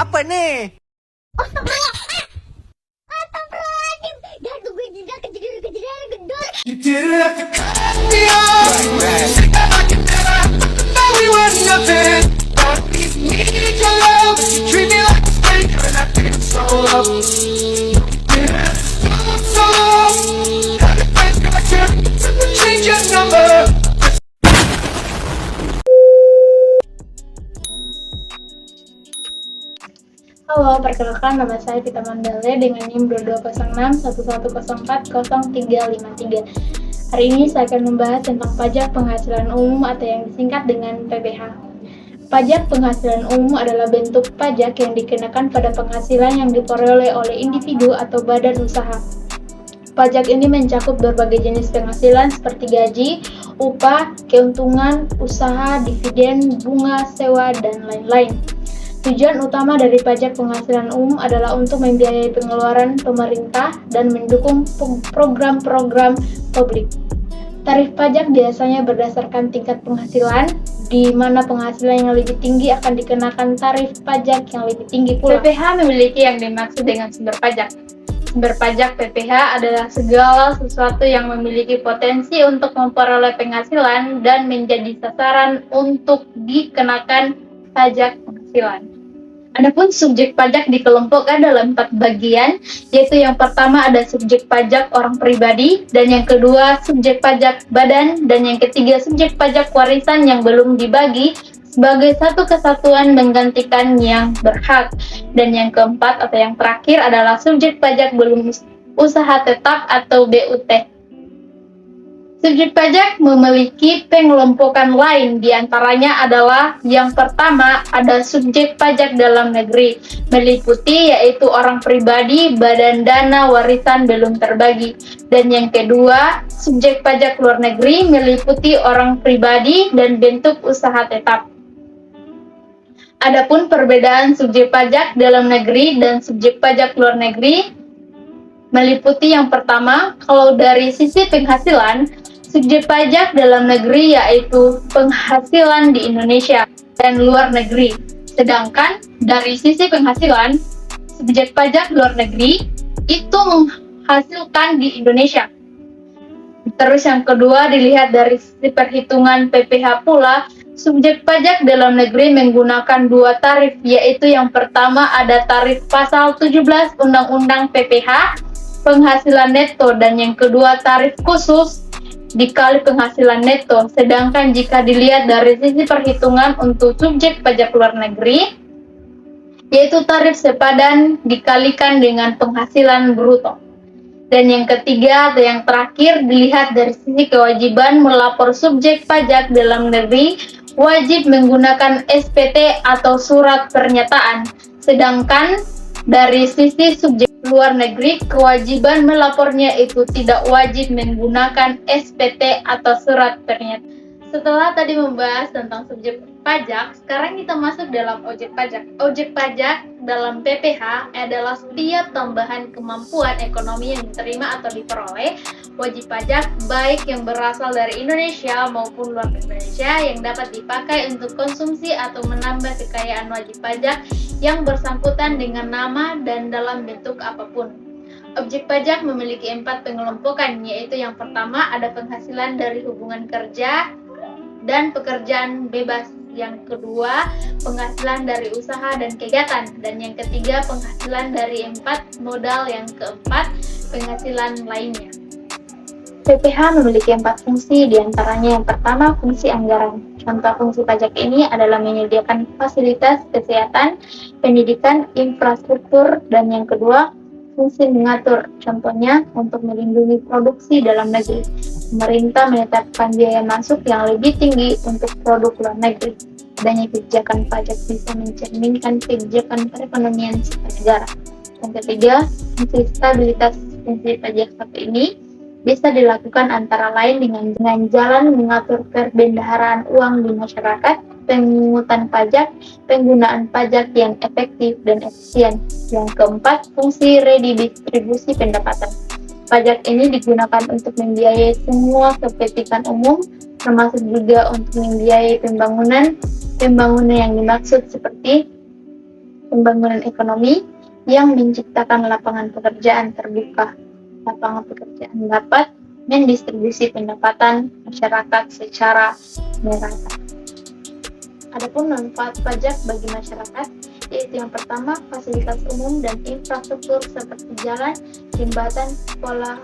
Apa nih? Astagfirullahaladzim. Dah tunggu tidak kejadian gendut. You didn't have to cut me off. I can never thought we were nothing. Don't need your love. You treat me like a stranger and I feel so low. Yeah, so low. Had a friend got you. Change your number. Halo, perkenalkan nama saya Vita Mandale dengan NIM 2206 11010353. Hari ini saya akan membahas tentang pajak penghasilan umum atau yang disingkat dengan PPH. Pajak penghasilan umum adalah bentuk pajak yang dikenakan pada penghasilan yang diperoleh oleh individu atau badan usaha. Pajak ini mencakup berbagai jenis penghasilan seperti gaji, upah, keuntungan, usaha, dividen, bunga, sewa, dan lain-lain. Tujuan utama dari pajak penghasilan umum adalah untuk membiayai pengeluaran pemerintah dan mendukung program-program publik. Tarif pajak biasanya berdasarkan tingkat penghasilan, di mana penghasilan yang lebih tinggi akan dikenakan tarif pajak yang lebih tinggi pula. PPH memiliki yang dimaksud dengan sumber pajak. Sumber pajak PPH adalah segala sesuatu yang memiliki potensi untuk memperoleh penghasilan dan menjadi sasaran untuk dikenakan pajak penghasilan. Adapun subjek pajak dikelompokkan dalam 4 bagian, yaitu yang pertama ada subjek pajak orang pribadi, dan yang kedua subjek pajak badan, dan yang ketiga subjek pajak warisan yang belum dibagi sebagai satu kesatuan menggantikan yang berhak, dan yang keempat atau yang terakhir adalah subjek pajak belum usaha tetap atau BUT. Subjek pajak memiliki pengelompokan lain, diantaranya adalah yang pertama ada subjek pajak dalam negeri, meliputi yaitu orang pribadi, badan dana warisan belum terbagi, dan yang kedua subjek pajak luar negeri, meliputi orang pribadi dan bentuk usaha tetap. Adapun perbedaan subjek pajak dalam negeri dan subjek pajak luar negeri meliputi yang pertama, kalau dari sisi penghasilan, subjek pajak dalam negeri yaitu penghasilan di Indonesia dan luar negeri. Sedangkan dari sisi penghasilan, subjek pajak luar negeri itu menghasilkan di Indonesia. Terus yang kedua dilihat dari sisi perhitungan PPH pula, subjek pajak dalam negeri menggunakan 2 tarif, yaitu yang pertama ada tarif pasal 17 Undang-Undang PPH, penghasilan neto, dan yang kedua tarif khusus dikali penghasilan neto. Sedangkan jika dilihat dari sisi perhitungan untuk subjek pajak luar negeri, yaitu tarif sepadan dikalikan dengan penghasilan bruto. Dan yang ketiga atau yang terakhir dilihat dari sisi kewajiban melapor subjek pajak dalam negeri, wajib menggunakan SPT atau surat pernyataan. Sedangkan dari sisi subjek luar negeri, kewajiban melapornya itu tidak wajib menggunakan SPT atau surat pernyataan. Setelah tadi membahas tentang subjek pajak, sekarang kita masuk dalam objek pajak. Objek pajak dalam PPH adalah setiap tambahan kemampuan ekonomi yang diterima atau diperoleh wajib pajak, baik yang berasal dari Indonesia maupun luar Indonesia, yang dapat dipakai untuk konsumsi atau menambah kekayaan wajib pajak yang bersangkutan dengan nama dan dalam bentuk apapun. Objek pajak memiliki 4 pengelompokan, yaitu yang pertama ada penghasilan dari hubungan kerja dan pekerjaan bebas, yang kedua penghasilan dari usaha dan kegiatan, dan yang ketiga penghasilan dari 4 modal, yang keempat penghasilan lainnya. PPH memiliki 4 fungsi, diantaranya yang pertama fungsi anggaran. Contoh fungsi pajak ini adalah menyediakan fasilitas kesehatan, pendidikan, infrastruktur, dan yang kedua fungsi mengatur. Contohnya untuk melindungi produksi dalam negeri. Pemerintah menetapkan biaya masuk yang lebih tinggi untuk produk luar negeri. Adanya kebijakan pajak bisa mencerminkan kebijakan perekonomian sebuah negara. Yang ketiga, fungsi stabilitas. Fungsi pajak satu ini bisa dilakukan antara lain dengan jalan mengatur perbendaharaan uang di masyarakat, pemungutan pajak, penggunaan pajak yang efektif dan efisien. Yang keempat, fungsi redistribusi pendapatan. Pajak ini digunakan untuk membiayai semua kepentingan umum, termasuk juga untuk membiayai pembangunan yang dimaksud seperti pembangunan ekonomi yang menciptakan lapangan pekerjaan terbuka. Lapangan pekerjaan dapat mendistribusi pendapatan masyarakat secara merata. Adapun manfaat pajak bagi masyarakat yaitu yang pertama, fasilitas umum dan infrastruktur seperti jalan, jembatan, sekolah,